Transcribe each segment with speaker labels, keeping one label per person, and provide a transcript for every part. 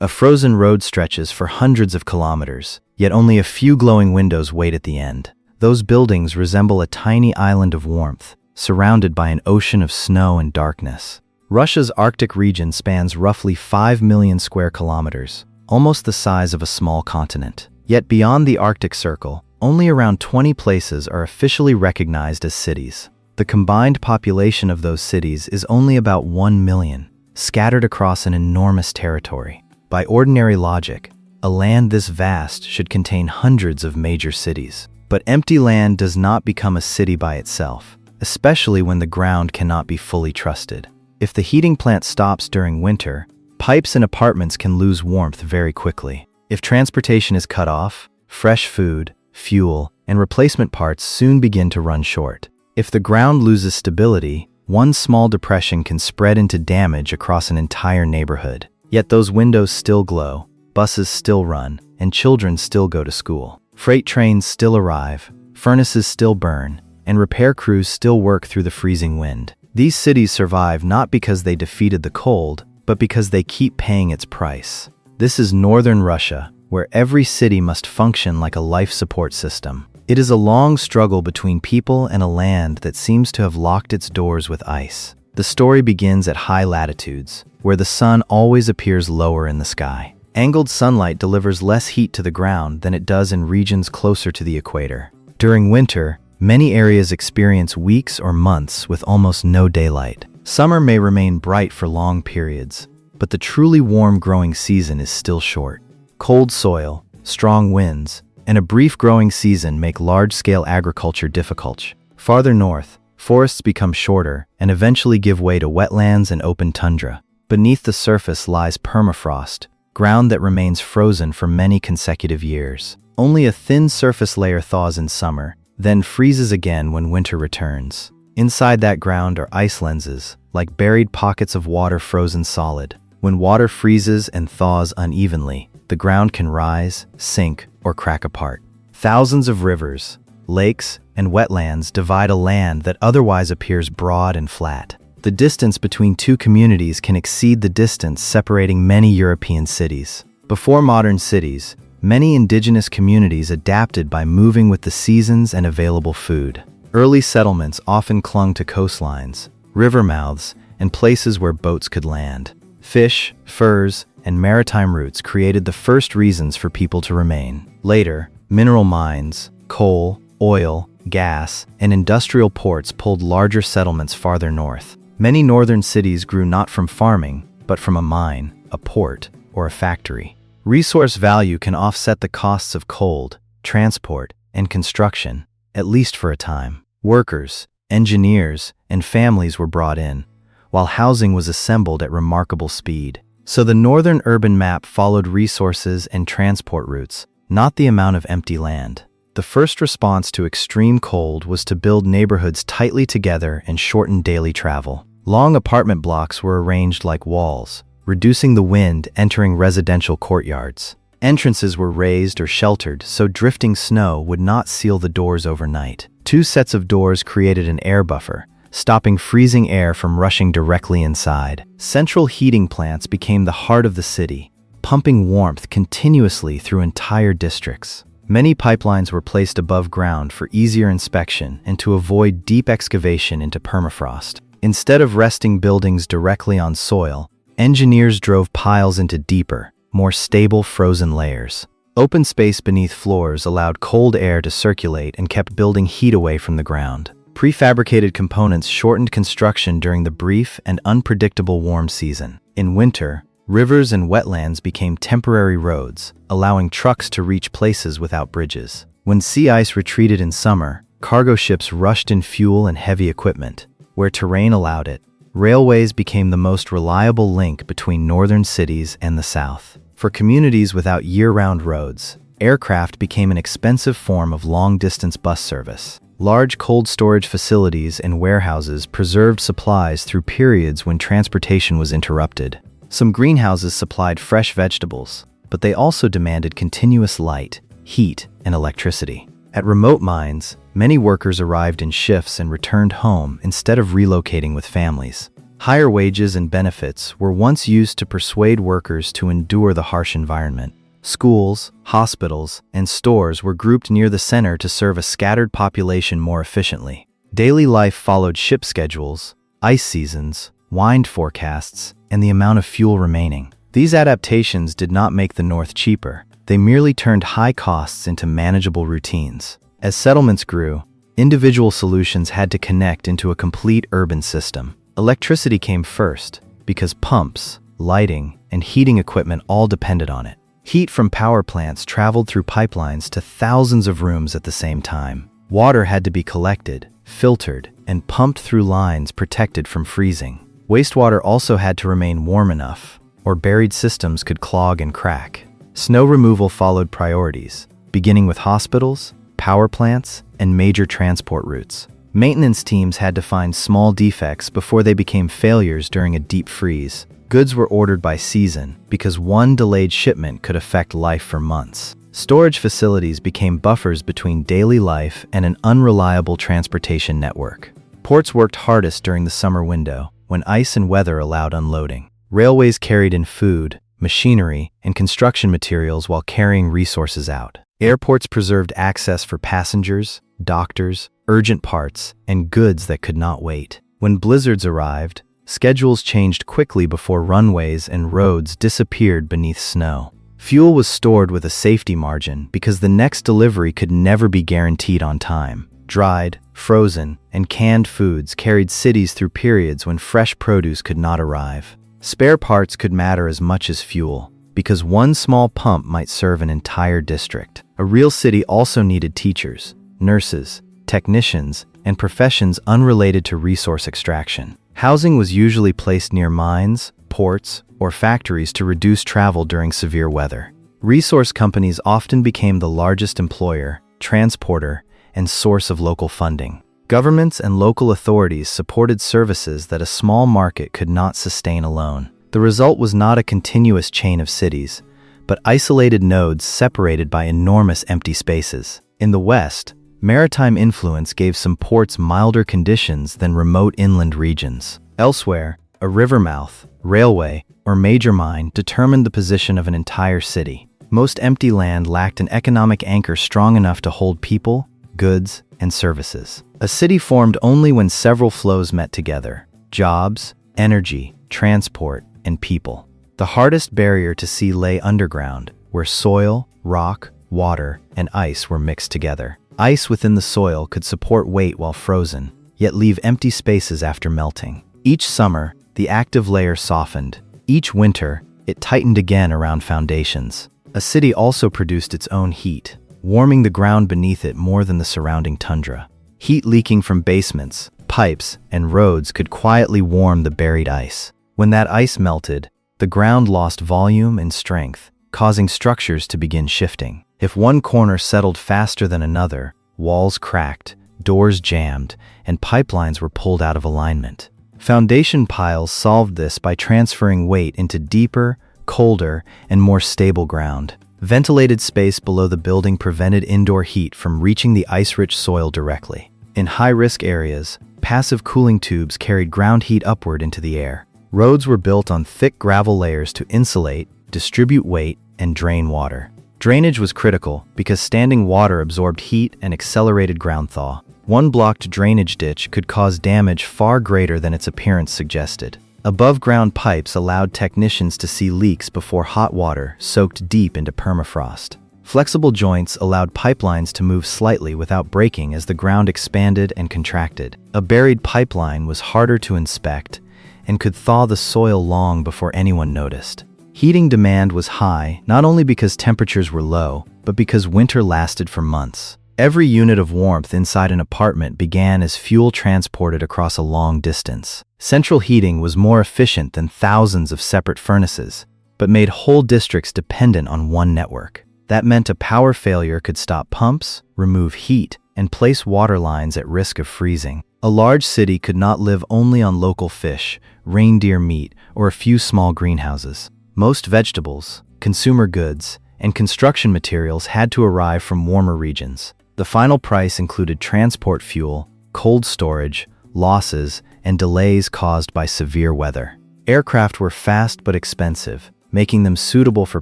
Speaker 1: A frozen road stretches for hundreds of kilometers, yet only a few glowing windows wait at the end. Those buildings resemble a tiny island of warmth, surrounded by an ocean of snow and darkness. Russia's Arctic region spans roughly 5 million square kilometers, almost the size of a small continent. Yet beyond the Arctic Circle, only around 20 places are officially recognized as cities. The combined population of those cities is only about 1 million, scattered across an enormous territory. By ordinary logic, a land this vast should contain hundreds of major cities. But empty land does not become a city by itself, especially when the ground cannot be fully trusted. If the heating plant stops during winter, pipes and apartments can lose warmth very quickly. If transportation is cut off, fresh food, fuel, and replacement parts soon begin to run short. If the ground loses stability, one small depression can spread into damage across an entire neighborhood. Yet those windows still glow, buses still run, and children still go to school. Freight trains still arrive, furnaces still burn, and repair crews still work through the freezing wind. These cities survive not because they defeated the cold, but because they keep paying its price. This is northern Russia, where every city must function like a life support system. It is a long struggle between people and a land that seems to have locked its doors with ice. The story begins at high latitudes, where the sun always appears lower in the sky. Angled sunlight delivers less heat to the ground than it does in regions closer to the equator. During winter, many areas experience weeks or months with almost no daylight. Summer may remain bright for long periods, but the truly warm growing season is still short. Cold soil, strong winds, and a brief growing season make large-scale agriculture difficult. Farther north, forests become shorter and eventually give way to wetlands and open tundra. Beneath the surface lies permafrost, ground that remains frozen for many consecutive years. Only a thin surface layer thaws in summer, then freezes again when winter returns. Inside that ground are ice lenses, like buried pockets of water frozen solid. When water freezes and thaws unevenly, the ground can rise, sink, or crack apart. Thousands of rivers, lakes, and wetlands divide a land that otherwise appears broad and flat. The distance between two communities can exceed the distance separating many European cities. Before modern cities, many indigenous communities adapted by moving with the seasons and available food. Early settlements often clung to coastlines, river mouths, and places where boats could land. Fish, furs, and maritime routes created the first reasons for people to remain. Later, mineral mines, coal, oil, gas, and industrial ports pulled larger settlements farther north. Many northern cities grew not from farming, but from a mine, a port, or a factory. Resource value can offset the costs of cold, transport, and construction, at least for a time. Workers, engineers, and families were brought in, while housing was assembled at remarkable speed. So the northern urban map followed resources and transport routes, not the amount of empty land. The first response to extreme cold was to build neighborhoods tightly together and shorten daily travel. Long apartment blocks were arranged like walls, reducing the wind entering residential courtyards. Entrances were raised or sheltered so drifting snow would not seal the doors overnight. Two sets of doors created an air buffer, stopping freezing air from rushing directly inside. Central heating plants became the heart of the city, pumping warmth continuously through entire districts. Many pipelines were placed above ground for easier inspection and to avoid deep excavation into permafrost. Instead of resting buildings directly on soil, engineers drove piles into deeper, more stable frozen layers. Open space beneath floors allowed cold air to circulate and kept building heat away from the ground. Prefabricated components shortened construction during the brief and unpredictable warm season. In winter, rivers and wetlands became temporary roads, allowing trucks to reach places without bridges. When sea ice retreated in summer, cargo ships rushed in fuel and heavy equipment. Where terrain allowed it, railways became the most reliable link between northern cities and the south. For communities without year-round roads, aircraft became an expensive form of long-distance bus service. Large cold storage facilities and warehouses preserved supplies through periods when transportation was interrupted. Some greenhouses supplied fresh vegetables, but they also demanded continuous light, heat, and electricity. At remote mines, many workers arrived in shifts and returned home instead of relocating with families. Higher wages and benefits were once used to persuade workers to endure the harsh environment. Schools, hospitals, and stores were grouped near the center to serve a scattered population more efficiently. Daily life followed ship schedules, ice seasons, wind forecasts, and the amount of fuel remaining. These adaptations did not make the North cheaper. They merely turned high costs into manageable routines. As settlements grew, individual solutions had to connect into a complete urban system. Electricity came first because pumps, lighting, and heating equipment all depended on it. Heat from power plants traveled through pipelines to thousands of rooms at the same time. Water had to be collected, filtered, and pumped through lines protected from freezing. Wastewater also had to remain warm enough, or buried systems could clog and crack. Snow removal followed priorities, beginning with hospitals, power plants, and major transport routes. Maintenance teams had to find small defects before they became failures during a deep freeze. Goods were ordered by season because one delayed shipment could affect life for months. Storage facilities became buffers between daily life and an unreliable transportation network. Ports worked hardest during the summer window, when ice and weather allowed unloading. Railways carried in food, machinery, and construction materials while carrying resources out. Airports preserved access for passengers, doctors, urgent parts, and goods that could not wait. When blizzards arrived, schedules changed quickly before runways and roads disappeared beneath snow. Fuel was stored with a safety margin because the next delivery could never be guaranteed on time. Dried, frozen, and canned foods carried cities through periods when fresh produce could not arrive. Spare parts could matter as much as fuel, because one small pump might serve an entire district. A real city also needed teachers, nurses, technicians, and professions unrelated to resource extraction. Housing was usually placed near mines, ports, or factories to reduce travel during severe weather. Resource companies often became the largest employer, transporter, and source of local funding. Governments and local authorities supported services that a small market could not sustain alone. The result was not a continuous chain of cities, but isolated nodes separated by enormous empty spaces. In the West, maritime influence gave some ports milder conditions than remote inland regions. Elsewhere, a river mouth, railway, or major mine determined the position of an entire city. Most empty land lacked an economic anchor strong enough to hold people, goods, and services. A city formed only when several flows met together: jobs, energy, transport, and people. The hardest barrier to sea lay underground, where soil, rock, water, and ice were mixed together. Ice within the soil could support weight while frozen, yet leave empty spaces after melting. Each summer, the active layer softened. Each winter, it tightened again around foundations. A city also produced its own heat, warming the ground beneath it more than the surrounding tundra. Heat leaking from basements, pipes, and roads could quietly warm the buried ice. When that ice melted, the ground lost volume and strength, causing structures to begin shifting. If one corner settled faster than another, walls cracked, doors jammed, and pipelines were pulled out of alignment. Foundation piles solved this by transferring weight into deeper, colder, and more stable ground. Ventilated space below the building prevented indoor heat from reaching the ice-rich soil directly. In high-risk areas, passive cooling tubes carried ground heat upward into the air. Roads were built on thick gravel layers to insulate, distribute weight, and drain water. Drainage was critical because standing water absorbed heat and accelerated ground thaw. One blocked drainage ditch could cause damage far greater than its appearance suggested. Above-ground pipes allowed technicians to see leaks before hot water soaked deep into permafrost. Flexible joints allowed pipelines to move slightly without breaking as the ground expanded and contracted. A buried pipeline was harder to inspect and could thaw the soil long before anyone noticed. Heating demand was high, not only because temperatures were low, but because winter lasted for months. Every unit of warmth inside an apartment began as fuel transported across a long distance. Central heating was more efficient than thousands of separate furnaces, but made whole districts dependent on one network. That meant a power failure could stop pumps, remove heat, and place water lines at risk of freezing. A large city could not live only on local fish, reindeer meat, or a few small greenhouses. Most vegetables, consumer goods, and construction materials had to arrive from warmer regions. The final price included transport fuel, cold storage, losses, and delays caused by severe weather. Aircraft were fast but expensive, making them suitable for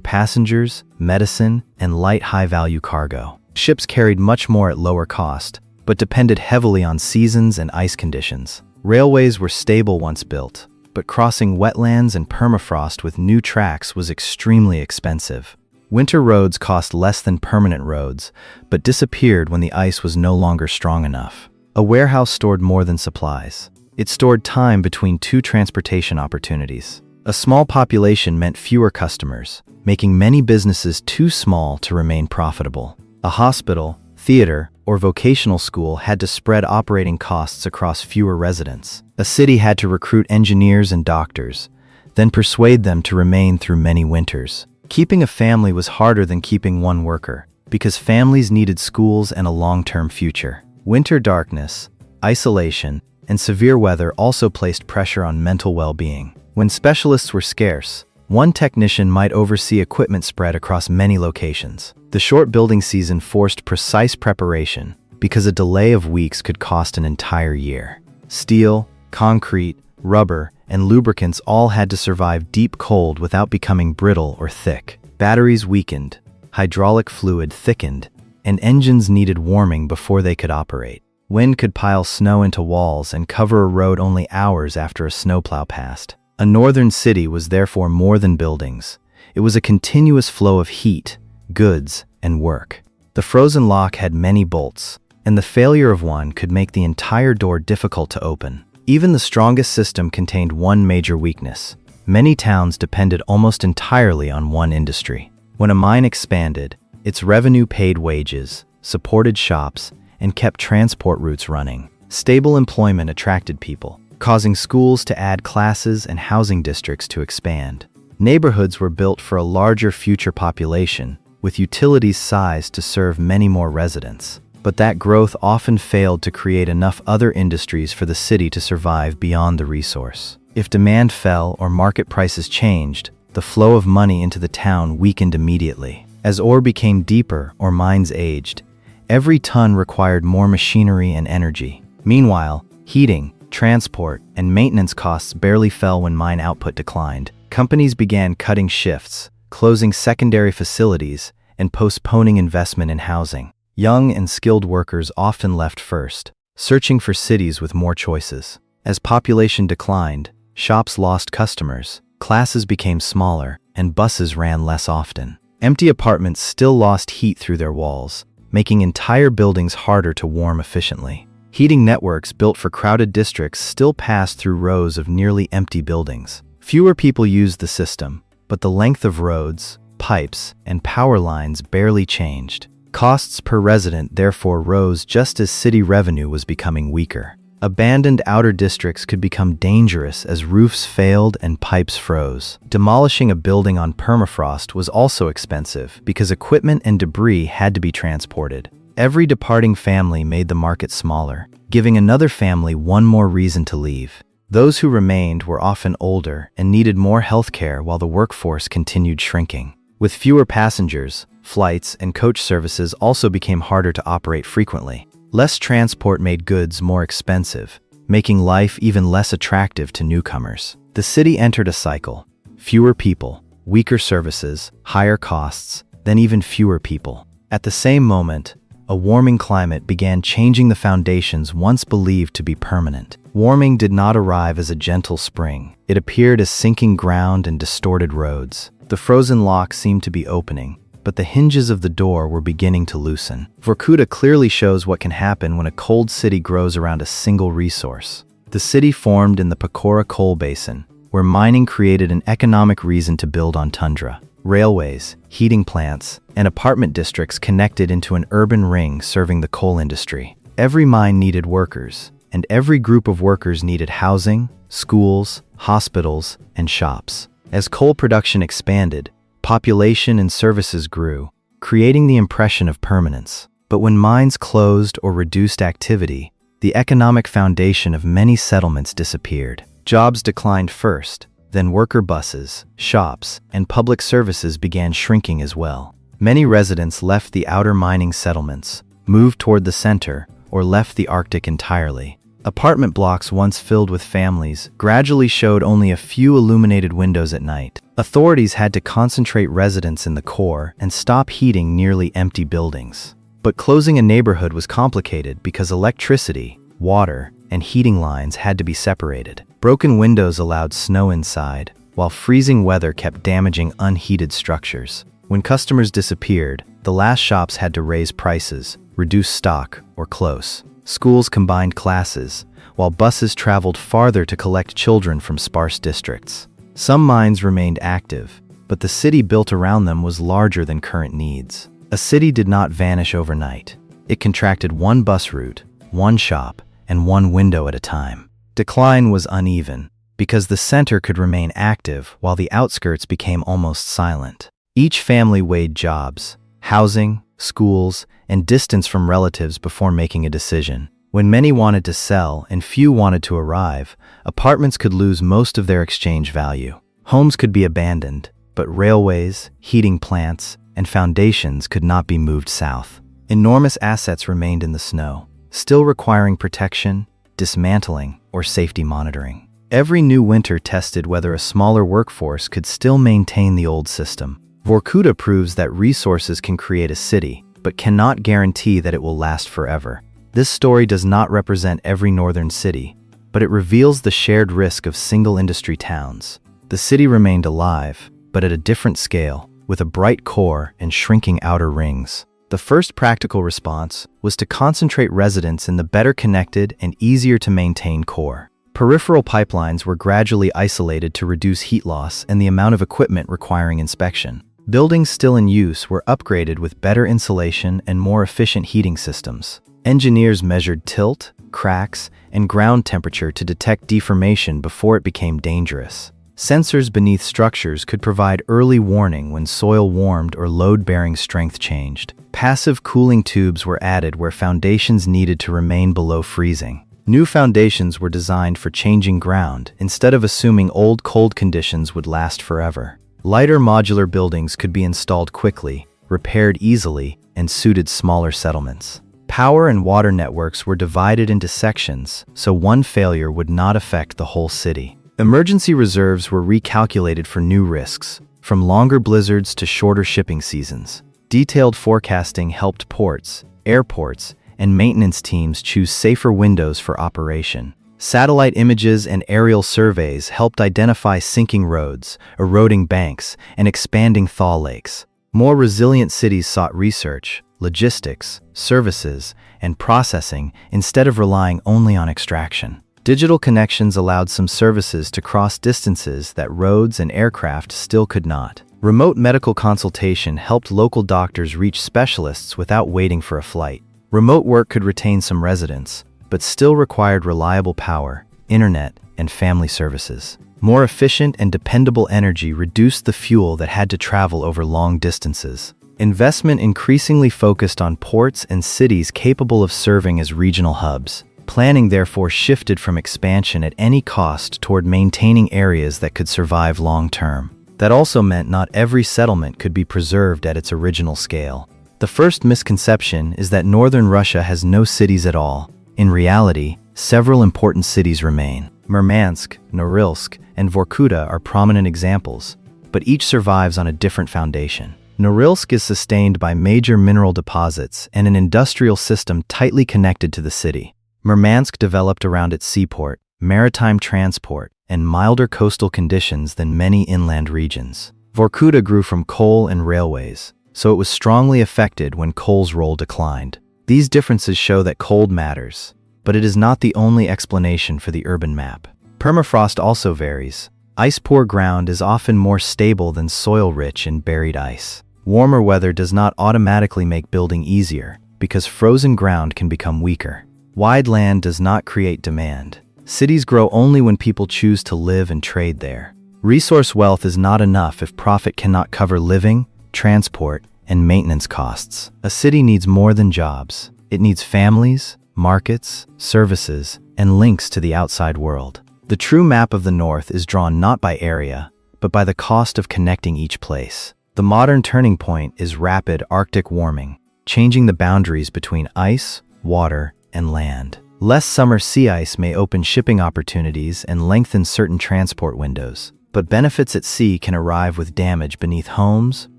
Speaker 1: passengers, medicine, and light high-value cargo. Ships carried much more at lower cost, but depended heavily on seasons and ice conditions. Railways were stable once built, but crossing wetlands and permafrost with new tracks was extremely expensive. Winter roads cost less than permanent roads, but disappeared when the ice was no longer strong enough. A warehouse stored more than supplies. It stored time between two transportation opportunities. A small population meant fewer customers, making many businesses too small to remain profitable. A hospital, theater, or vocational school had to spread operating costs across fewer residents. A city had to recruit engineers and doctors, then persuade them to remain through many winters. Keeping a family was harder than keeping one worker, because families needed schools and a long-term future. Winter darkness, isolation, and severe weather also placed pressure on mental well-being. When specialists were scarce, one technician might oversee equipment spread across many locations. The short building season forced precise preparation, because a delay of weeks could cost an entire year. Steel, concrete, rubber, and lubricants all had to survive deep cold without becoming brittle or thick. Batteries weakened, hydraulic fluid thickened, and engines needed warming before they could operate. Wind could pile snow into walls and cover a road only hours after a snowplow passed. A northern city was therefore more than buildings. It was a continuous flow of heat, goods, and work. The frozen lock had many bolts, and the failure of one could make the entire door difficult to open. Even the strongest system contained one major weakness. Many towns depended almost entirely on one industry. When a mine expanded, its revenue paid wages, supported shops, and kept transport routes running. Stable employment attracted people, causing schools to add classes and housing districts to expand. Neighborhoods were built for a larger future population, with utilities sized to serve many more residents. But that growth often failed to create enough other industries for the city to survive beyond the resource. If demand fell or market prices changed, the flow of money into the town weakened immediately. As ore became deeper or mines aged, every ton required more machinery and energy. Meanwhile, heating, transport, and maintenance costs barely fell when mine output declined. Companies began cutting shifts, closing secondary facilities, and postponing investment in housing. Young and skilled workers often left first, searching for cities with more choices. As population declined, shops lost customers, classes became smaller, and buses ran less often. Empty apartments still lost heat through their walls, making entire buildings harder to warm efficiently. Heating networks built for crowded districts still passed through rows of nearly empty buildings. Fewer people used the system, but the length of roads, pipes, and power lines barely changed. Costs per resident therefore rose just as city revenue was becoming weaker. Abandoned outer districts could become dangerous as roofs failed and pipes froze. Demolishing a building on permafrost was also expensive because equipment and debris had to be transported. Every departing family made the market smaller, giving another family one more reason to leave. Those who remained were often older and needed more health care while the workforce continued shrinking. With fewer passengers, flights and coach services also became harder to operate frequently. Less transport made goods more expensive, making life even less attractive to newcomers. The city entered a cycle. Fewer people, weaker services, higher costs, then even fewer people. At the same moment, a warming climate began changing the foundations once believed to be permanent. Warming did not arrive as a gentle spring. It appeared as sinking ground and distorted roads. The frozen lock seemed to be opening, but the hinges of the door were beginning to loosen. Vorkuta clearly shows what can happen when a cold city grows around a single resource. The city formed in the Pecora coal basin, where mining created an economic reason to build on tundra. Railways, heating plants, and apartment districts connected into an urban ring serving the coal industry. Every mine needed workers, and every group of workers needed housing, schools, hospitals, and shops. As coal production expanded, population and services grew, creating the impression of permanence. But when mines closed or reduced activity, the economic foundation of many settlements disappeared. Jobs declined first, then worker buses, shops, and public services began shrinking as well. Many residents left the outer mining settlements, moved toward the center, or left the Arctic entirely. Apartment blocks once filled with families gradually showed only a few illuminated windows at night. Authorities had to concentrate residents in the core and stop heating nearly empty buildings. But closing a neighborhood was complicated because electricity, water, and heating lines had to be separated. Broken windows allowed snow inside, while freezing weather kept damaging unheated structures. When customers disappeared, the last shops had to raise prices, reduce stock, or close. Schools combined classes, while buses traveled farther to collect children from sparse districts. Some mines remained active, but the city built around them was larger than current needs. A city did not vanish overnight. It contracted one bus route, one shop, and one window at a time. Decline was uneven, because the center could remain active while the outskirts became almost silent. Each family weighed jobs, housing, schools, and distance from relatives before making a decision. When many wanted to sell and few wanted to arrive, apartments could lose most of their exchange value. Homes could be abandoned, but railways, heating plants, and foundations could not be moved south. Enormous assets remained in the snow, still requiring protection, dismantling, or safety monitoring. Every new winter tested whether a smaller workforce could still maintain the old system. Vorkuta proves that resources can create a city, but cannot guarantee that it will last forever. This story does not represent every northern city, but it reveals the shared risk of single industry towns. The city remained alive, but at a different scale, with a bright core and shrinking outer rings. The first practical response was to concentrate residents in the better connected and easier to maintain core. Peripheral pipelines were gradually isolated to reduce heat loss and the amount of equipment requiring inspection. Buildings still in use were upgraded with better insulation and more efficient heating systems. Engineers measured tilt, cracks, and ground temperature to detect deformation before it became dangerous. Sensors beneath structures could provide early warning when soil warmed or load-bearing strength changed. Passive cooling tubes were added where foundations needed to remain below freezing. New foundations were designed for changing ground instead of assuming old cold conditions would last forever. Lighter modular buildings could be installed quickly, repaired easily, and suited smaller settlements. Power and water networks were divided into sections, so one failure would not affect the whole city. Emergency reserves were recalculated for new risks, from longer blizzards to shorter shipping seasons. Detailed forecasting helped ports, airports, and maintenance teams choose safer windows for operation. Satellite images and aerial surveys helped identify sinking roads, eroding banks, and expanding thaw lakes. More resilient cities sought research, logistics, services, and processing instead of relying only on extraction. Digital connections allowed some services to cross distances that roads and aircraft still could not. Remote medical consultation helped local doctors reach specialists without waiting for a flight. Remote work could retain some residents, but still required reliable power, internet, and family services. More efficient and dependable energy reduced the fuel that had to travel over long distances. Investment increasingly focused on ports and cities capable of serving as regional hubs. Planning therefore shifted from expansion at any cost toward maintaining areas that could survive long-term. That also meant not every settlement could be preserved at its original scale. The first misconception is that northern Russia has no cities at all. In reality, several important cities remain. Murmansk, Norilsk, and Vorkuta are prominent examples, but each survives on a different foundation. Norilsk is sustained by major mineral deposits and an industrial system tightly connected to the city. Murmansk developed around its seaport, maritime transport, and milder coastal conditions than many inland regions. Vorkuta grew from coal and railways, so it was strongly affected when coal's role declined. These differences show that cold matters, but it is not the only explanation for the urban map. Permafrost also varies. Ice-poor ground is often more stable than soil-rich in buried ice. Warmer weather does not automatically make building easier, because frozen ground can become weaker. Wide land does not create demand. Cities grow only when people choose to live and trade there. Resource wealth is not enough if profit cannot cover living, transport, and maintenance costs. A city needs more than jobs. It needs families, markets, services, and links to the outside world. The true map of the North is drawn not by area, but by the cost of connecting each place. The modern turning point is rapid Arctic warming, changing the boundaries between ice, water, and land. Less summer sea ice may open shipping opportunities and lengthen certain transport windows, but benefits at sea can arrive with damage beneath homes,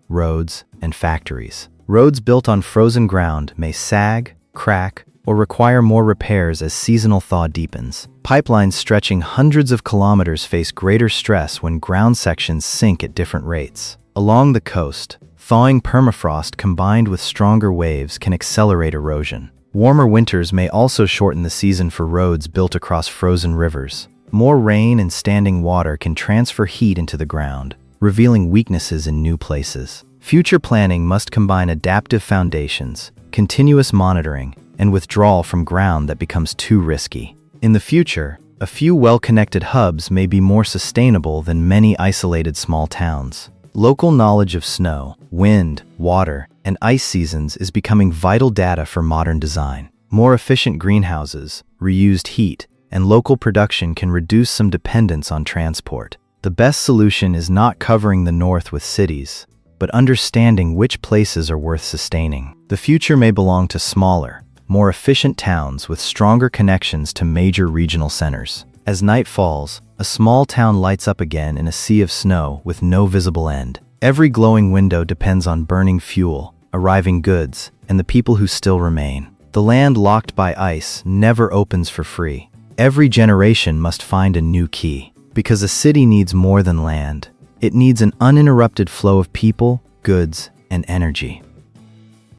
Speaker 1: roads, and factories. Roads built on frozen ground may sag, crack, or require more repairs as seasonal thaw deepens. Pipelines stretching hundreds of kilometers face greater stress when ground sections sink at different rates. Along the coast, thawing permafrost combined with stronger waves can accelerate erosion. Warmer winters may also shorten the season for roads built across frozen rivers. More rain and standing water can transfer heat into the ground, revealing weaknesses in new places. Future planning must combine adaptive foundations, continuous monitoring, and withdrawal from ground that becomes too risky. In the future, a few well-connected hubs may be more sustainable than many isolated small towns. Local knowledge of snow, wind, water, and ice seasons is becoming vital data for modern design. More efficient greenhouses, reused heat, and local production can reduce some dependence on transport. The best solution is not covering the north with cities, but understanding which places are worth sustaining. The future may belong to smaller, more efficient towns with stronger connections to major regional centers. As night falls, a small town lights up again in a sea of snow with no visible end. Every glowing window depends on burning fuel, arriving goods, and the people who still remain. The land locked by ice never opens for free. Every generation must find a new key. Because a city needs more than land. It needs an uninterrupted flow of people, goods, and energy.